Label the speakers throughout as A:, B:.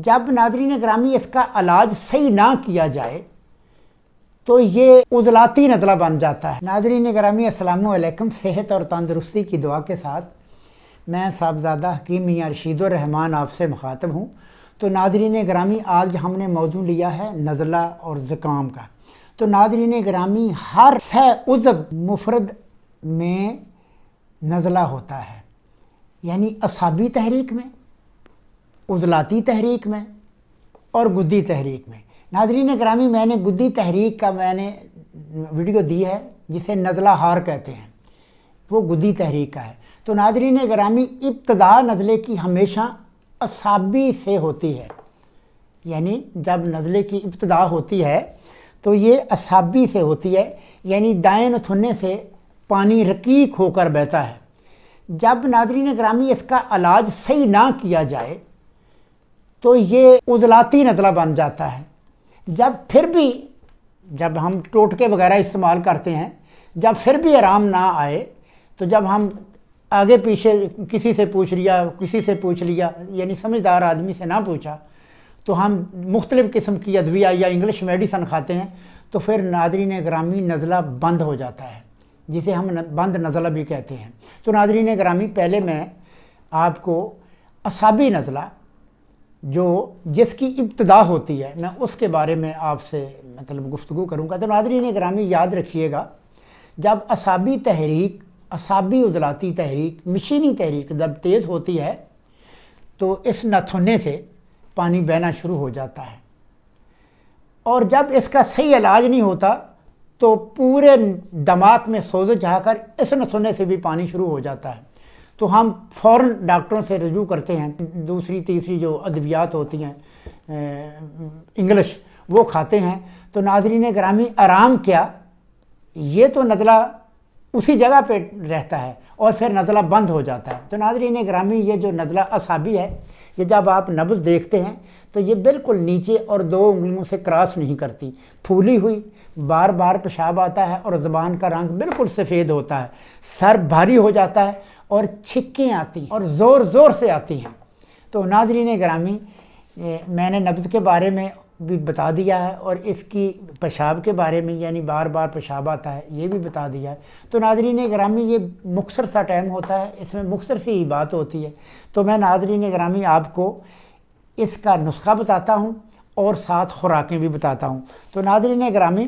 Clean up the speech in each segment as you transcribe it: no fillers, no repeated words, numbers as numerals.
A: جب ناظرین گرامی اس کا علاج صحیح نہ کیا جائے تو یہ عضلاتی نزلہ بن جاتا ہے۔ ناظرین گرامی السلام علیکم، صحت اور تندرستی کی دعا کے ساتھ میں صاحبزادہ حکیم میاں رشید الرحمان آپ سے مخاطب ہوں۔ تو ناظرین گرامی آج ہم نے موضوع لیا ہے نزلہ اور زکام کا۔ تو ناظرین گرامی ہر عضو مفرد میں نزلہ ہوتا ہے، یعنی اعصابی تحریک میں، عضلاتی تحریک میں اور گدی تحریک میں۔ ناظرین گرامی میں نے گدی تحریک کا ویڈیو دی ہے جسے نزلہ ہار کہتے ہیں، وہ گدی تحریک کا ہے۔ تو ناظرین گرامی ابتدا نزلے کی ہمیشہ اعصابی سے ہوتی ہے، یعنی جب نزلے کی ابتدا ہوتی ہے تو یہ اعصابی سے ہوتی ہے، یعنی دائیں نتھنے سے پانی رقیق ہو کر بہتا ہے۔ جب ناظرین گرامی اس کا علاج صحیح نہ کیا جائے تو یہ عضلاتی نزلہ بن جاتا ہے۔ جب ہم ٹوٹکے وغیرہ استعمال کرتے ہیں، جب پھر بھی آرام نہ آئے تو جب ہم آگے پیچھے کسی سے پوچھ لیا یعنی سمجھدار آدمی سے نہ پوچھا تو ہم مختلف قسم کی ادویہ یا انگلش میڈیسن کھاتے ہیں، تو پھر ناظرین گرامی نزلہ بند ہو جاتا ہے، جسے ہم بند نزلہ بھی کہتے ہیں۔ تو ناظرین گرامی پہلے میں آپ کو اعصابی نزلہ جس کی ابتدا ہوتی ہے میں اس کے بارے میں آپ سے گفتگو کروں گا۔ تو ناظرین گرامی یاد رکھیے گا، جب اعصابی تحریک، اعصابی عضلاتی تحریک، مشینی تحریک جب تیز ہوتی ہے تو اس نتھنے سے پانی بہنا شروع ہو جاتا ہے، اور جب اس کا صحیح علاج نہیں ہوتا تو پورے دماغ میں سوزش جا کر اس نتھنے سے بھی پانی شروع ہو جاتا ہے۔ تو ہم فوراً ڈاکٹروں سے رجوع کرتے ہیں، دوسری تیسری جو ادویات ہوتی ہیں انگلش وہ کھاتے ہیں۔ تو ناظرین گرامی آرام کیا، یہ تو نزلہ اسی جگہ پہ رہتا ہے اور پھر نزلہ بند ہو جاتا ہے۔ تو ناظرین گرامی یہ جو نزلہ اعصابی ہے، یہ جب آپ نبض دیکھتے ہیں تو یہ بالکل نیچے اور 2 انگلیوں سے کراس نہیں کرتی، پھولی ہوئی، بار بار پیشاب آتا ہے اور زبان کا رنگ بالکل سفید ہوتا ہے، سر بھاری ہو جاتا ہے اور چھکیں آتی ہیں اور زور زور سے آتی ہیں۔ تو ناظرین گرامی میں نے نبض کے بارے میں بھی بتا دیا ہے اور اس کی پیشاب کے بارے میں، یعنی بار بار پیشاب آتا ہے، یہ بھی بتا دیا ہے۔ تو ناظرین گرامی یہ مختصر سا ٹائم ہوتا ہے، اس میں مختصر سی ہی بات ہوتی ہے۔ تو میں ناظرین گرامی آپ کو اس کا نسخہ بتاتا ہوں اور ساتھ خوراکیں بھی بتاتا ہوں۔ تو ناظرین گرامی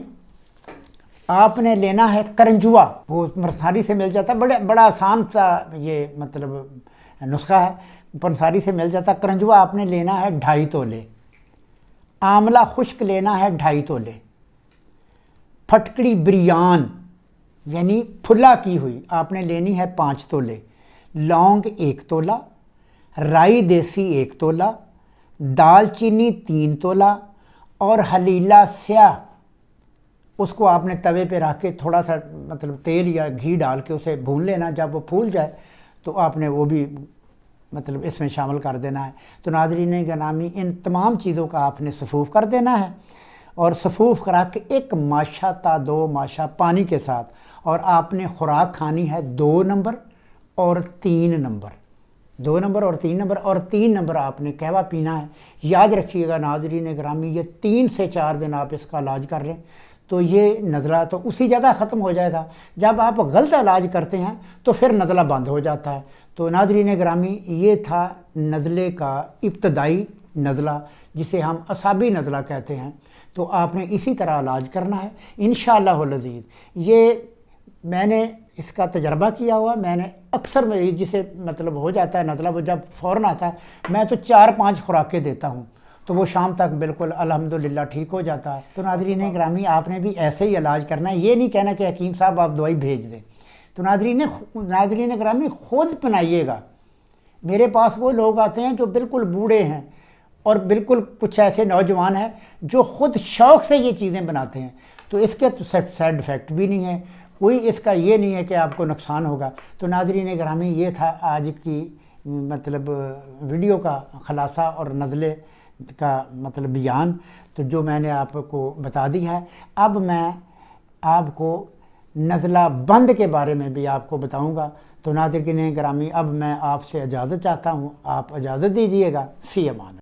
A: آپ نے لینا ہے کرنجوا، وہ پنساری سے مل جاتا ہے، بڑا آسان سا یہ نسخہ ہے، پنساری سے مل جاتا ہے۔ کرنجوا آپ نے لینا ہے 2.5 تولے، آملہ خشک لینا ہے 2.5 تولے، پھٹکڑی بریان یعنی پھلا کی ہوئی آپ نے لینی ہے 5 تولے، لونگ 1 تولہ، رائی دیسی 1 تولہ، دال چینی 3 تولہ اور حلیلہ سیاہ، اس کو آپ نے توے پہ رکھ کے تھوڑا سا تیل یا گھی ڈال کے اسے بھون لینا، جب وہ پھول جائے تو آپ نے وہ بھی اس میں شامل کر دینا ہے۔ تو ناظرین گرامی ان تمام چیزوں کا آپ نے صفوف کر دینا ہے اور صفوف کرا کے 1 ماشا تا 2 ماشا پانی کے ساتھ، اور آپ نے خوراک کھانی ہے 2 نمبر اور 3 نمبر، 2 نمبر اور 3 نمبر، اور 3 نمبر آپ نے قہوہ پینا ہے۔ یاد رکھیے گا ناظرین گرامی، یہ 3 سے 4 دن آپ اس کا علاج کر رہے ہیں تو یہ نزلہ تو اسی جگہ ختم ہو جائے گا۔ جب آپ غلط علاج کرتے ہیں تو پھر نزلہ بند ہو جاتا ہے۔ تو ناظرین گرامی یہ تھا نزلے کا ابتدائی نزلہ جسے ہم اعصابی نزلہ کہتے ہیں۔ تو آپ نے اسی طرح علاج کرنا ہے انشاءاللہ العزیز۔ یہ میں نے اس کا تجربہ کیا ہوا، میں نے اکثر مریض جسے ہو جاتا ہے نزلہ، وہ جب فوراً آتا ہے میں تو 4-5 خوراکیں دیتا ہوں تو وہ شام تک بالکل الحمدللہ ٹھیک ہو جاتا ہے۔ تو ناظرین گرامی آپ نے بھی ایسے ہی علاج کرنا ہے، یہ نہیں کہنا کہ حکیم صاحب آپ دوائی بھیج دیں۔ تو ناظرین گرامی خود بنائیے گا۔ میرے پاس وہ لوگ آتے ہیں جو بالکل بوڑھے ہیں اور بالکل کچھ ایسے نوجوان ہیں جو خود شوق سے یہ چیزیں بناتے ہیں، تو اس کے تو سائیڈ افیکٹ بھی نہیں ہے، کوئی اس کا یہ نہیں ہے کہ آپ کو نقصان ہوگا۔ تو ناظرین گرامی یہ تھا آج کی ویڈیو کا خلاصہ اور نزلے کا بیان، تو جو میں نے آپ کو بتا دی ہے۔ اب میں آپ کو نزلہ بند کے بارے میں بھی آپ کو بتاؤں گا۔ تو ناظرین گرامی اب میں آپ سے اجازت چاہتا ہوں، آپ اجازت دیجئے گا، فی امان۔